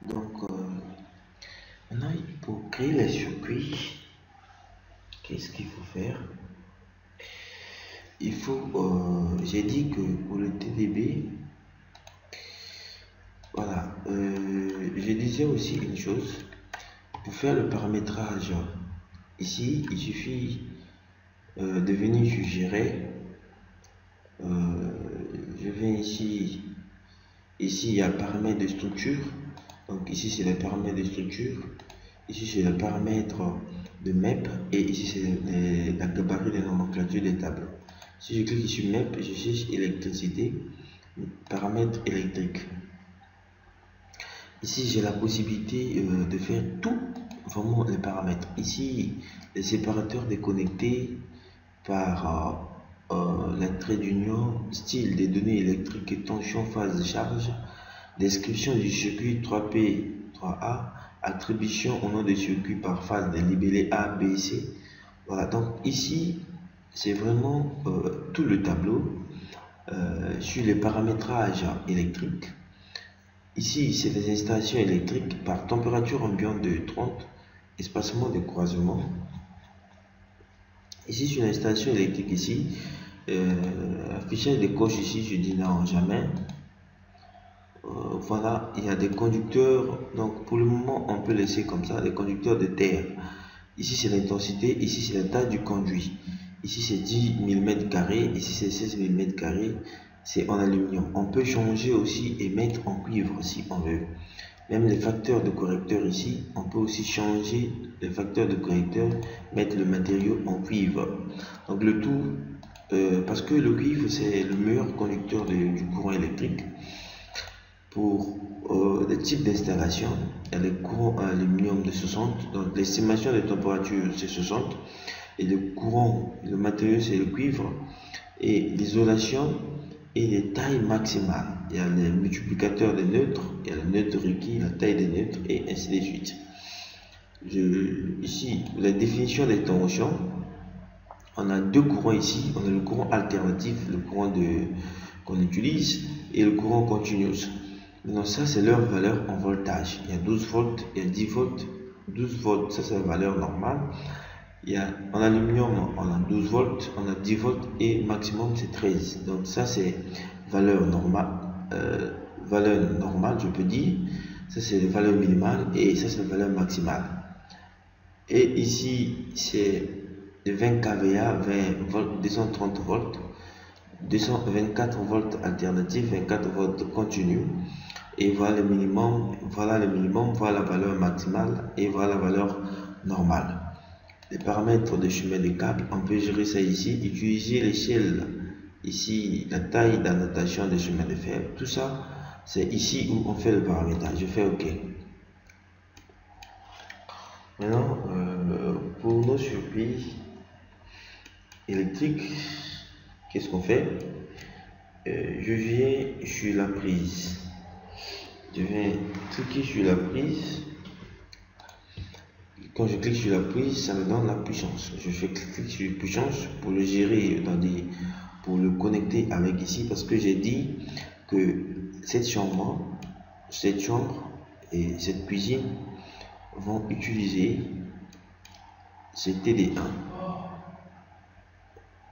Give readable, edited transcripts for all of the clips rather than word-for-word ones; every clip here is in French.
Donc, maintenant, pour créer les circuits, qu'est-ce qu'il faut faire? Il faut, j'ai dit que pour le TDB, voilà, je disais aussi une chose, pour faire le paramétrage, ici, il suffit de venir suggérer, je viens ici, il y a paramètres de structure, donc ici c'est le paramètre de structure, ici c'est le paramètre de MEP, et ici c'est la gabarit de nomenclature des tableaux. Si je clique sur MEP, je cherche électricité, paramètres électriques. Ici j'ai la possibilité de faire tout, vraiment les paramètres. Ici, les séparateurs déconnectés par la trait d'union, style des données électriques, tension, phase de charge, description du circuit 3P, 3A, attribution au nom de circuit par phase des libellés A, B, C. Voilà, donc ici, c'est vraiment tout le tableau sur les paramétrages électriques. Ici, c'est les installations électriques par température ambiante de 30, espacement de croisement. Ici, sur l'installation électrique, ici, affichage des coches ici, je dis non, jamais. Voilà, il y a des conducteurs, donc pour le moment, on peut laisser comme ça, les conducteurs de terre. Ici, c'est l'intensité, ici, c'est la taille du conduit. Ici, c'est 10 mm², ici, c'est 16 mm², c'est en aluminium. On peut changer aussi et mettre en cuivre si on veut. Même les facteurs de correcteur ici, on peut aussi changer les facteurs de correcteur, mettre le matériau en cuivre. Donc le tout, parce que le cuivre c'est le meilleur conducteur du courant électrique. Pour les types d'installation, il y a les courants en aluminium de 60, donc l'estimation de température c'est 60, et le courant, le matériau c'est le cuivre, et l'isolation et les tailles maximales. Il y a les multiplicateurs des neutres, il y a le neutre requis, la taille des neutres, et ainsi de suite. Ici, la définition des tensions, on a deux courants ici, on a le courant alternatif, le courant qu'on utilise, et le courant continuous. Donc ça, c'est leur valeur en voltage. Il y a 12 volts, il y a 10 volts, 12 volts, ça c'est la valeur normale. Il y a, en aluminium, on a 12 volts, on a 10 volts et maximum c'est 13. Donc ça c'est valeur normale, je peux dire. Ça c'est la valeur minimale et ça c'est la valeur maximale. Et ici c'est 20 kVA, 20 volts, 230 volts, 224 volts alternatif, 24 volts continu. Et voilà le minimum, voilà la valeur maximale et voilà la valeur normale. Les paramètres de chemin de câble, on peut gérer ça ici, utiliser l'échelle, ici la taille d'annotation des chemins de fer, tout ça c'est ici où on fait le paramétrage. Je fais OK. Maintenant, pour nos circuits électriques, qu'est-ce qu'on fait? Je viens sur la prise. Je viens cliquer sur la prise. Quand je clique sur la prise, ça me donne la puissance. Je fais clic sur la puissance pour le gérer, pour le connecter avec ici, parce que j'ai dit que cette chambre et cette cuisine vont utiliser ce TD1.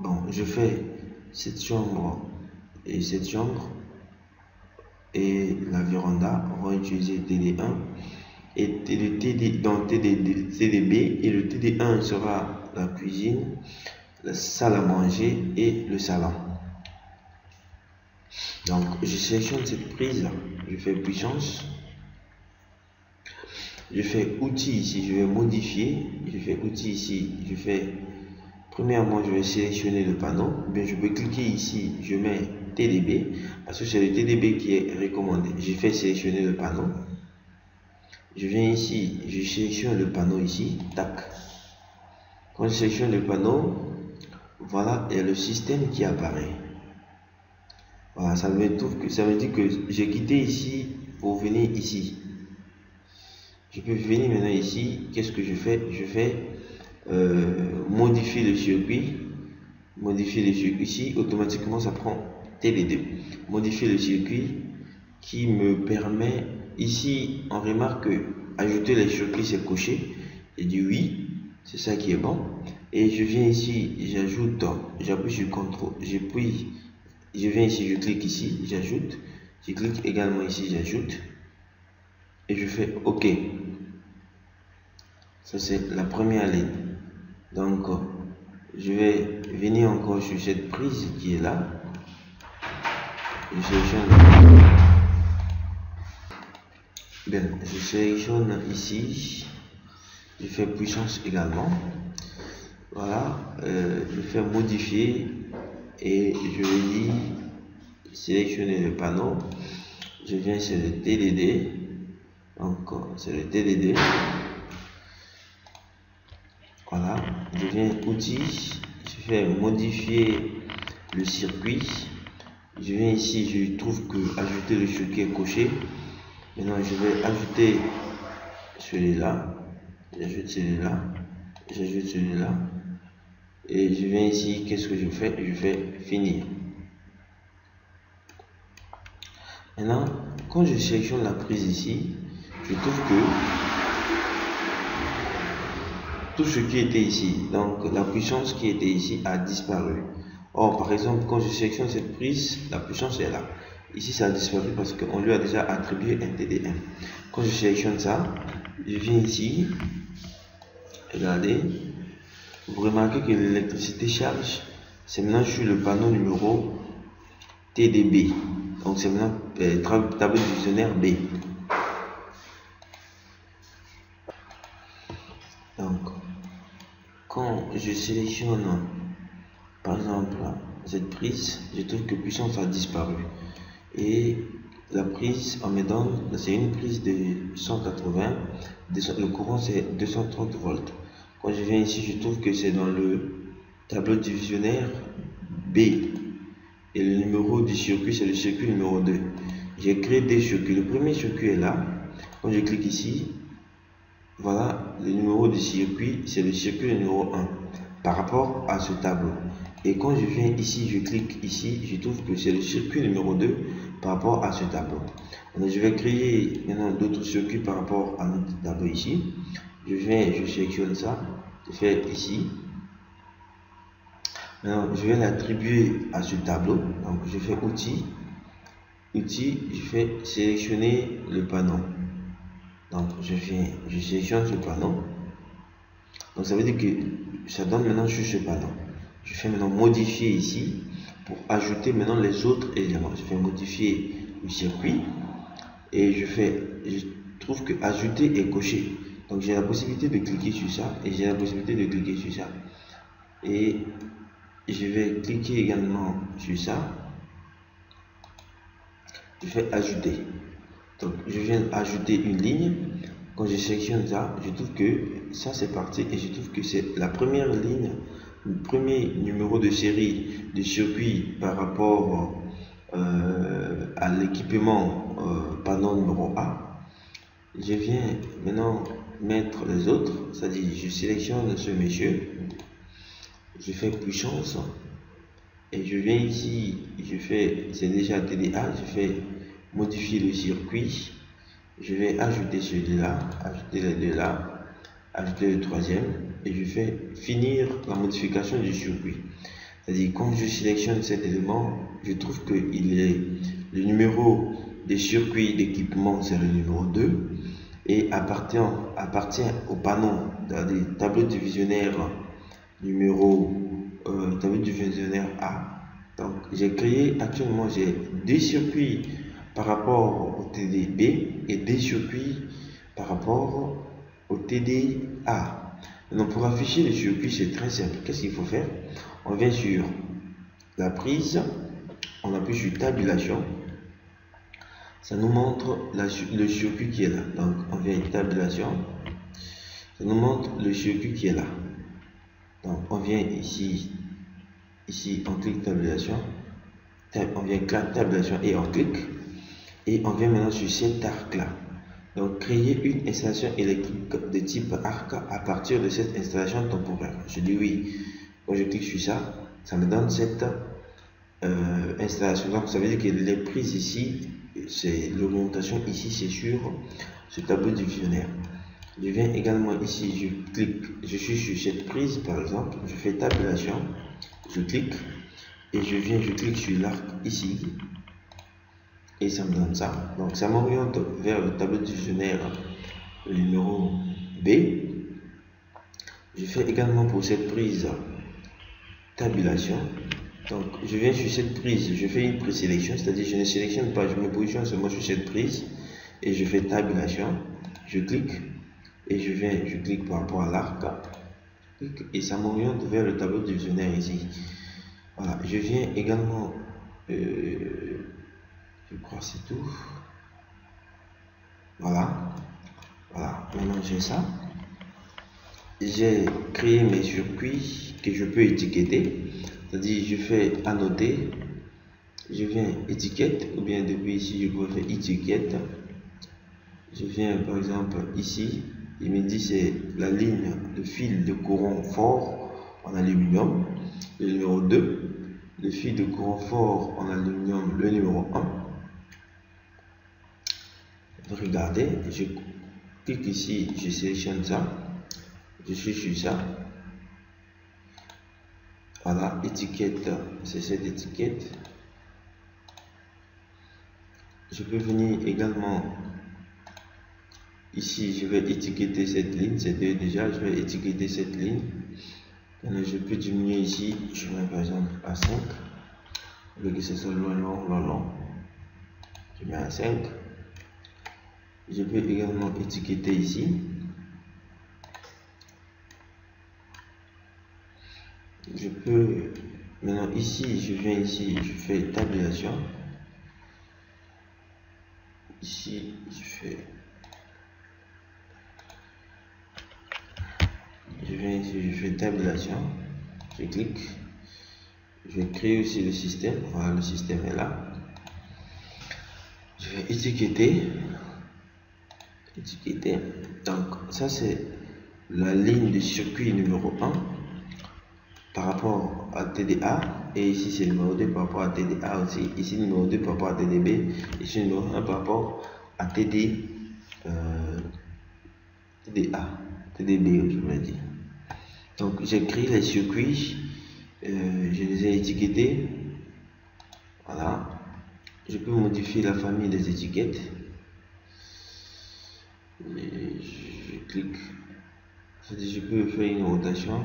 Bon, je fais cette chambre et la véranda vont utiliser TD1. Et le TD dans TDB, et le TD1 sera la cuisine, la salle à manger et le salon. Donc je sélectionne cette prise, je fais puissance, je fais outils ici, je vais modifier, je fais outils ici, je fais premièrement je vais sélectionner le panneau, bien je peux cliquer ici, je mets TDB parce que c'est le TDB qui est recommandé. Je fais sélectionner le panneau. Je viens ici, je sélectionne le panneau ici, tac. Quand je sélectionne le panneau, voilà, il y a le système qui apparaît. Voilà, ça veut dire que j'ai quitté ici pour venir ici. Je peux venir maintenant ici, qu'est-ce que je fais? Je fais modifier le circuit. Modifier le circuit ici, automatiquement ça prend TD2. Modifier le circuit qui me permet ici, on remarque que ajouter les circuits, c'est coché. J'ai dit oui, c'est ça qui est bon. Et je viens ici, j'ajoute, j'appuie sur CTRL, je viens ici, je clique ici, j'ajoute. Je clique également ici, j'ajoute. Et je fais OK. Ça, c'est la première ligne. Donc, je vais venir encore sur cette prise qui est là. Je sélectionne. Bien, je sélectionne ici. Je fais puissance également. Voilà. Je fais modifier. Et je vais dire sélectionner le panneau. Je viens sur le TDD. Donc, c'est le TDD. Voilà, je viens outils, je fais modifier le circuit. Je viens ici, je trouve que ajouter le circuit est coché. Maintenant, je vais ajouter celui-là. J'ajoute celui-là. J'ajoute celui-là. Et je viens ici, qu'est-ce que je fais? Je fais finir. Maintenant, quand je sélectionne la prise ici, je trouve que tout ce qui était ici, donc la puissance qui était ici a disparu. Or, par exemple, quand je sélectionne cette prise, la puissance est là. Ici, ça a disparu parce qu'on lui a déjà attribué un TDM. Quand je sélectionne ça, je viens ici, regardez, vous remarquez que l'électricité charge, c'est maintenant sur le panneau numéro TDB. Donc, c'est maintenant tableau divisionnaire B. Donc, quand je sélectionne par exemple cette prise, je trouve que puissance a disparu. Et la prise, on me donne, c'est une prise de 180, le courant c'est 230 volts. Quand je viens ici, je trouve que c'est dans le tableau divisionnaire B. Et le numéro du circuit, c'est le circuit numéro 2. J'ai créé des circuits. Le premier circuit est là. Quand je clique ici, voilà, le numéro du circuit, c'est le circuit numéro 1 par rapport à ce tableau. Et quand je viens ici, je clique ici, je trouve que c'est le circuit numéro 2 par rapport à ce tableau. Donc, je vais créer maintenant d'autres circuits par rapport à notre tableau ici. Je viens, je sélectionne ça, je fais ici. Maintenant, je vais l'attribuer à ce tableau. Donc, je fais outils, je fais sélectionner le panneau. Donc, je sélectionne ce panneau. Donc, ça veut dire que ça donne maintenant sur ce panneau. Je fais maintenant modifier ici pour ajouter maintenant les autres éléments. Je fais modifier le circuit et je trouve que ajouter est coché. Donc, j'ai la possibilité de cliquer sur ça et j'ai la possibilité de cliquer sur ça. Et je vais cliquer également sur ça. Je fais ajouter. Donc, je viens ajouter une ligne. Quand je sélectionne ça, je trouve que ça c'est parti et je trouve que c'est la première ligne, le premier numéro de série de circuit par rapport à l'équipement panneau numéro A. Je viens maintenant mettre les autres, c'est-à-dire je sélectionne ce monsieur, je fais puissance et je viens ici, c'est déjà TDA, je fais modifier le circuit. Je vais ajouter celui-là, ajouter les deux là, ajouter le troisième et je fais finir la modification du circuit. C'est-à-dire quand je sélectionne cet élément, je trouve que le numéro des circuits d'équipement c'est le numéro 2 et appartient au panneau des tableaux divisionnaires tableau divisionnaire A. Donc j'ai créé actuellement j'ai deux circuits par rapport au TDB et des circuits par rapport au TDA. Donc pour afficher le circuit, c'est très simple. Qu'est-ce qu'il faut faire? On vient sur la prise, on appuie sur tabulation. Ça nous montre le circuit qui est là. Donc on vient tabulation. Ça nous montre le circuit qui est là. Donc on vient ici on clique tabulation. On vient tabulation et on clique. Et on vient maintenant sur cet arc là. Donc créer une installation électrique de type arc à partir de cette installation temporaire. Je dis oui. Quand je clique sur ça, ça me donne cette installation. Donc ça veut dire que les prises ici c'est l'orientation ici, c'est sur ce tableau divisionnaire. Je viens également ici, je clique, je suis sur cette prise par exemple, je fais tabulation, je clique et je clique sur l'arc ici et ça me donne ça. Donc ça m'oriente vers le tableau divisionnaire le numéro B. Je fais également pour cette prise tabulation. Donc je viens sur cette prise, je fais une présélection, c'est-à-dire je ne sélectionne pas, je me positionne seulement sur cette prise et je fais tabulation, je clique et je clique par rapport à l'arc et ça m'oriente vers le tableau divisionnaire ici. Voilà, je viens également, je crois que c'est tout. Voilà, maintenant j'ai ça. J'ai créé mes circuits que je peux étiqueter, c'est-à-dire je fais annoter, je viens étiquette, ou bien depuis ici je peux faire étiquette. Je viens par exemple ici, il me dit c'est la ligne de fil de courant fort en aluminium, le numéro 2, le fil de courant fort en aluminium, le numéro 1. Regardez, je clique ici, je sélectionne ça, je suis sur ça. Voilà, étiquette, c'est cette étiquette. Je peux venir également ici, je vais étiqueter cette ligne, c'était déjà, je vais étiqueter cette ligne. Alors, je peux diminuer ici, je mets par exemple à 5, pour que ce soit long. Je mets à 5. Je peux également étiqueter ici. Je peux, maintenant ici, je viens ici, je fais tabulation. Ici, je viens ici, je fais tabulation. Je clique. Je vais créer aussi le système. Voilà, le système est là. Je vais étiqueter. Donc, ça c'est la ligne de circuit numéro 1 par rapport à TDA. Et ici c'est le numéro 2 par rapport à TDA aussi. Ici le numéro 2 par rapport à TDB. Ici le numéro 1 par rapport à TDA. TDB, je vais dire. Donc, j'ai créé les circuits. Je les ai étiquetés. Voilà. Je peux modifier la famille des étiquettes. Je clique. C'est-à-dire, je peux faire une rotation.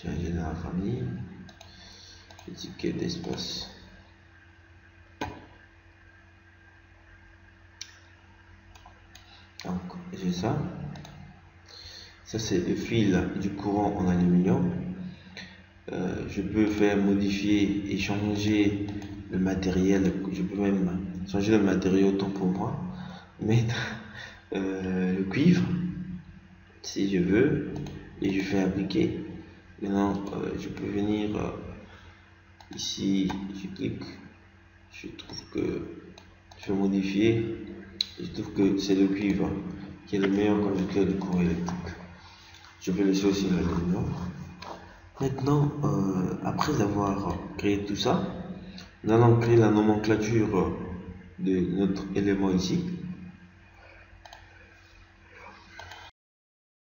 Changer dans la famille. Étiquette d'espace. Donc, j'ai ça. Ça, c'est le fil du courant en aluminium. Je peux faire modifier et changer le matériel. Je peux même changer le matériau autant pour moi. Mettre le cuivre si je veux. Et je fais appliquer. Maintenant, je peux venir ici. Je clique. Je trouve que je vais modifier. Je trouve que c'est le cuivre qui est le meilleur conducteur du courant électrique. Je vais laisser aussi l'aluminium. Maintenant, après avoir créé tout ça, nous allons créer la nomenclature de notre élément ici.